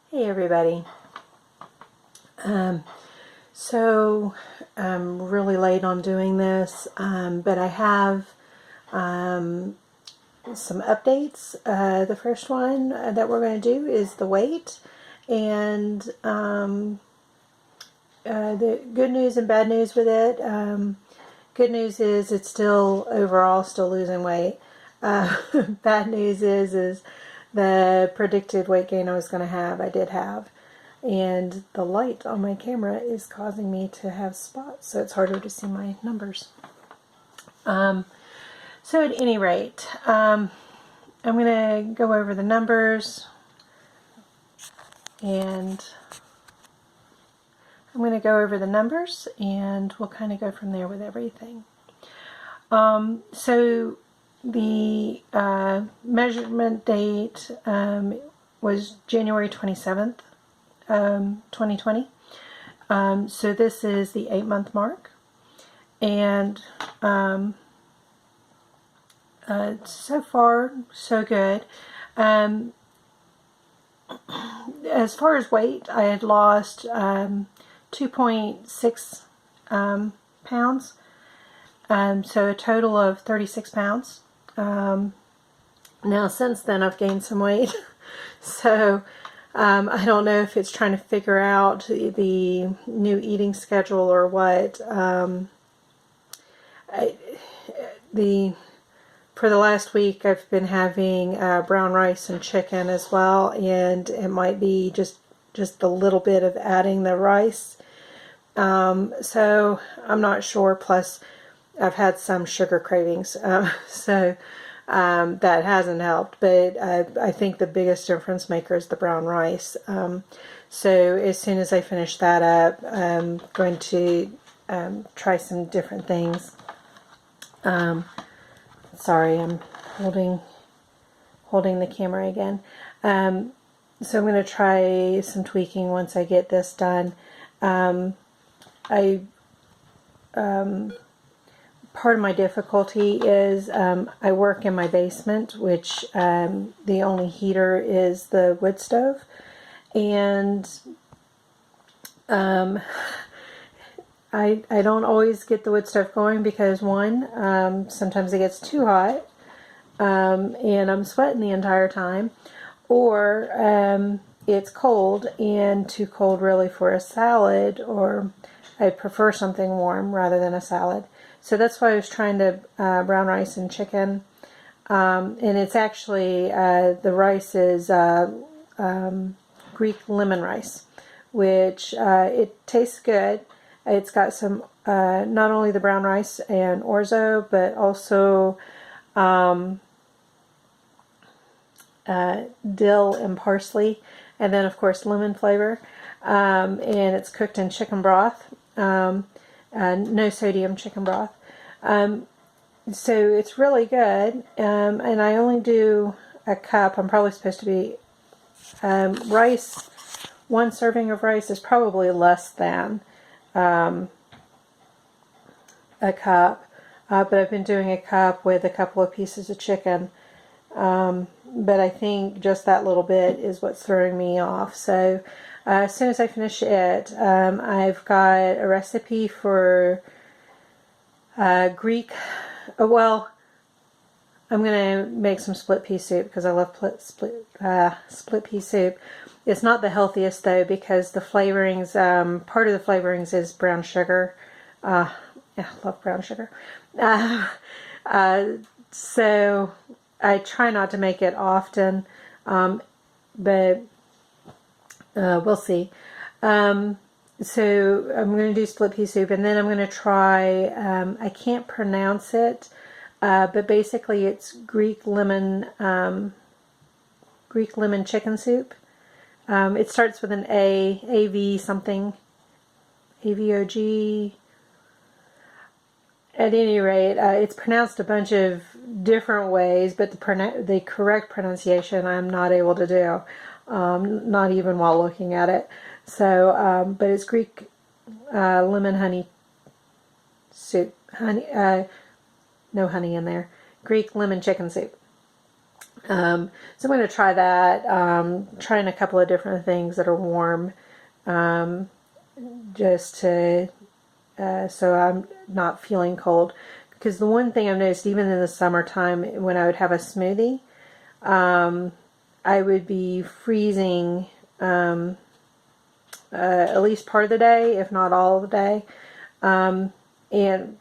Hey everybody. So I'm really late on doing this, but I have some updates. The first one that we're going to do is the weight, and the good news and bad news with it. Good news is it's still overall still losing weight. Bad news is the predicted weight gain I was going to have, I did have. And the light on my camera is causing me to have spots, so it's harder to see my numbers. So at any rate, I'm going to go over the numbers, and we'll kind of go from there with everything. So the measurement date was January 27th. 2020. So this is the 8-month mark, and so far so good. As far as weight, I had lost 2.6 pounds, so a total of 36 pounds. Now since then I've gained some weight, so I don't know if it's trying to figure out the new eating schedule or what. For the last week I've been having brown rice and chicken as well, and it might be just a little bit of adding the rice. So I'm not sure. Plus I've had some sugar cravings, so that hasn't helped, but I think the biggest difference maker is the brown rice. So as soon as I finish that up, I'm going to try some different things. Sorry, I'm holding the camera again. So I'm going to try some tweaking once I get this done. Part of my difficulty is I work in my basement, which the only heater is the wood stove, and I don't always get the wood stove going because one, sometimes it gets too hot, and I'm sweating the entire time, or it's cold and too cold really for a salad, or I prefer something warm rather than a salad. So that's why I was trying to brown rice and chicken, and it's actually the rice is Greek lemon rice, which it tastes good. It's got some not only the brown rice and orzo, but also dill and parsley, and then of course lemon flavor, and it's cooked in chicken broth. No sodium chicken broth. So it's really good, and I only do a cup. I'm probably supposed to be rice. One serving of rice is probably less than a cup, but I've been doing a cup with a couple of pieces of chicken, but I think just that little bit is what's throwing me off. So as soon as I finish it, I've got a recipe for Greek. Well, I'm going to make some split pea soup because I love split pea soup. It's not the healthiest though, because the flavorings, part of the flavorings is brown sugar. Yeah, I love brown sugar. So I try not to make it often, but we'll see. So I'm going to do split pea soup, and then I'm going to try, I can't pronounce it, but basically it's Greek lemon chicken soup. It starts with an A, AV something, AVOG. At any rate, it's pronounced a bunch of different ways, but the correct pronunciation I'm not able to do, not even while looking at it. So, but it's Greek lemon honey soup. No honey in there. Greek lemon chicken soup. So I'm going to try that, trying a couple of different things that are warm, just to, so I'm not feeling cold. Because the one thing I've noticed, even in the summertime, when I would have a smoothie, I would be freezing at least part of the day, if not all of the day. And,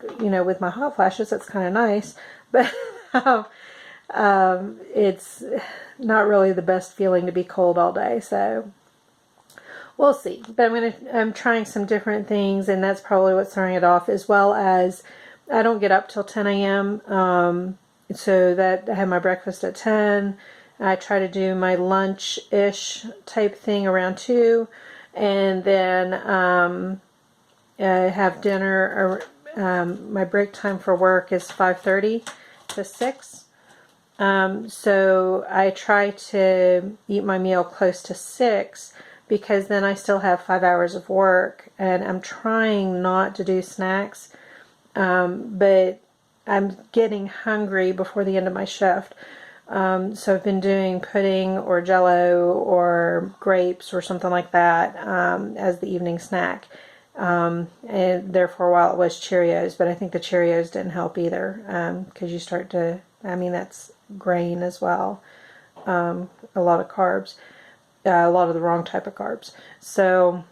with my hot flashes, that's kind of nice. But it's not really the best feeling to be cold all day. So we'll see. But I'm trying some different things, and that's probably what's throwing it off, as well as I don't get up till 10 a.m. So that I have my breakfast at 10. I try to do my lunch-ish type thing around 2. And then I have dinner. My break time for work is 5:30 to 6. So I try to eat my meal close to 6, because then I still have 5 hours of work, and I'm trying not to do snacks, but I'm getting hungry before the end of my shift. So I've been doing pudding or jello or grapes or something like that as the evening snack. And there for a while it was Cheerios, but I think the Cheerios didn't help either, because you start to, that's grain as well, a lot of carbs, a lot of the wrong type of carbs. So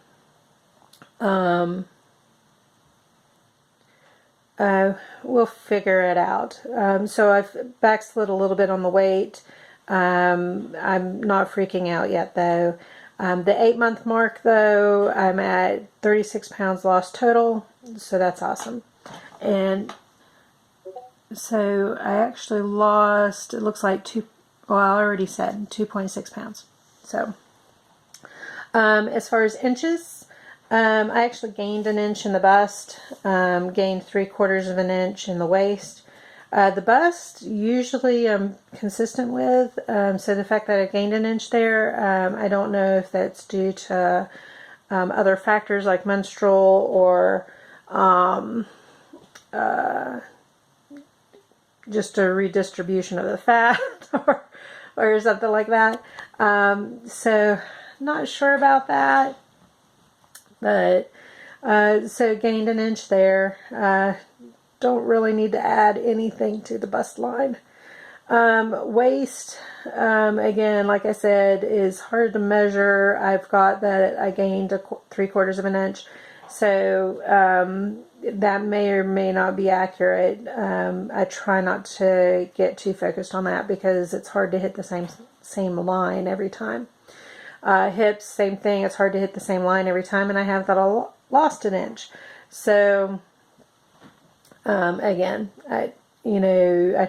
we'll figure it out. So I've backslid a little bit on the weight. I'm not freaking out yet, though. The 8-month mark, though, I'm at 36 pounds lost total, so that's awesome. And so I actually lost, it looks like I already said 2.6 pounds. So as far as inches, I actually gained an inch in the bust, gained 3/4 of an inch in the waist. The bust, usually I'm consistent with, so the fact that I gained an inch there, I don't know if that's due to other factors like menstrual or just a redistribution of the fat or something like that. So not sure about that, but so gained an inch there. Don't really need to add anything to the bust line. Waist, again, like I said, is hard to measure. I've got that I gained 3/4 of an inch, so that may or may not be accurate. I try not to get too focused on that, because it's hard to hit the same line every time. Hips, same thing. It's hard to hit the same line every time, and I have that I lost an inch. So again, I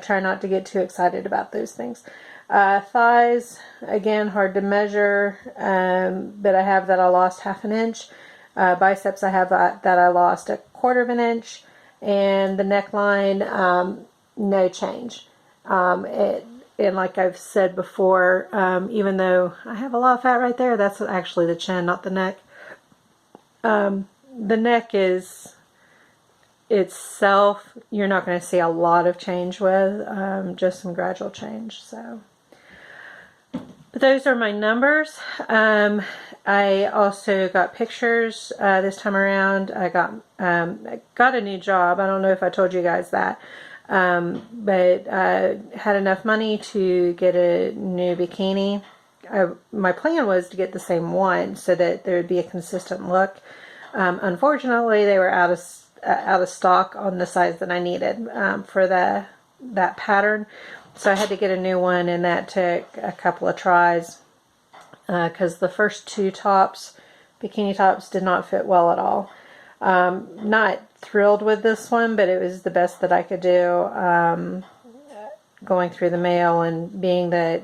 try not to get too excited about those things. Thighs, again, hard to measure, but I have that I lost 1/2 inch. Biceps, I have that I lost 1/4 of an inch. And the neckline, no change. And like I've said before, even though I have a lot of fat right there, that's actually the chin, not the neck. The neck is itself, you're not going to see a lot of change with, just some gradual change. So, but those are my numbers. I also got pictures this time around. I got a new job. I don't know if I told you guys that, but I had enough money to get a new bikini. My plan was to get the same one so that there would be a consistent look. Unfortunately, they were out of stock on the size that I needed for that pattern, so I had to get a new one, and that took a couple of tries, because the first 2 bikini tops, did not fit well at all. Not thrilled with this one, but it was the best that I could do, going through the mail, and being that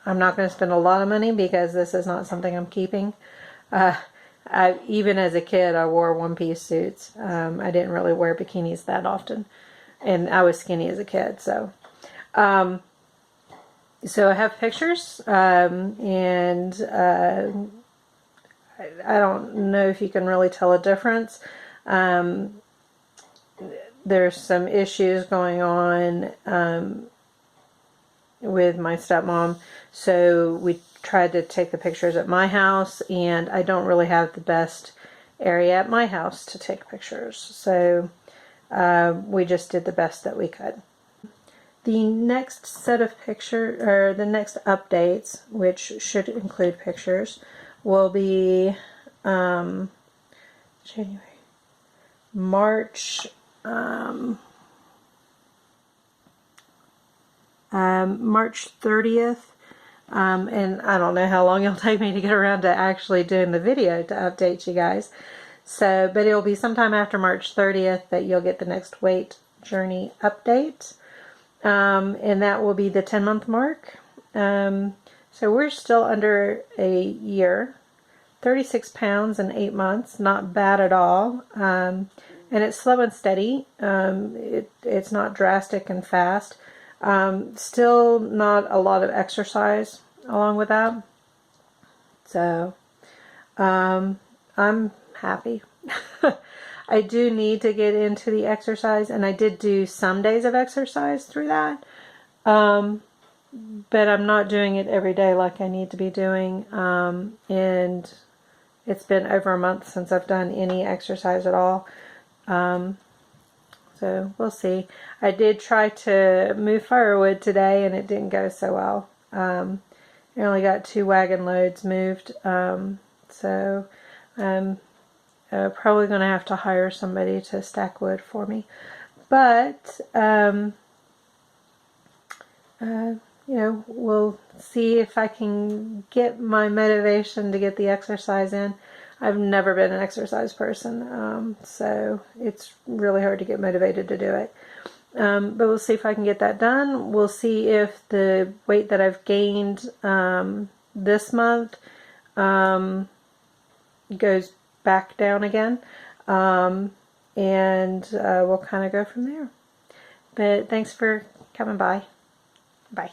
I'm not going to spend a lot of money, because this is not something I'm keeping. Even as a kid, I wore one-piece suits. I didn't really wear bikinis that often, and I was skinny as a kid. So I have pictures, and I don't know if you can really tell a difference. There's some issues going on with my stepmom. So we tried to take the pictures at my house, and I don't really have the best area at my house to take pictures. So we just did the best that we could. The next set of pictures, or the next updates, which should include pictures, will be January, March, March 30th. And I don't know how long it'll take me to get around to actually doing the video to update you guys. So, but it'll be sometime after March 30th that you'll get the next weight journey update. And that will be the 10-month mark. So we're still under a year. 36 pounds in 8 months, not bad at all. And it's slow and steady. It's not drastic and fast. Still not a lot of exercise along with that. So I'm happy. I do need to get into the exercise, and I did do some days of exercise through that. But I'm not doing it every day like I need to be doing. And it's been over a month since I've done any exercise at all. So we'll see. I did try to move firewood today, and it didn't go so well. I only got 2 wagon loads moved. So I'm probably going to have to hire somebody to stack wood for me. But, you know, we'll see if I can get my motivation to get the exercise in. I've never been an exercise person, so it's really hard to get motivated to do it. But we'll see if I can get that done. We'll see if the weight that I've gained this month goes back down again, and we'll kind of go from there. But thanks for coming by. Bye.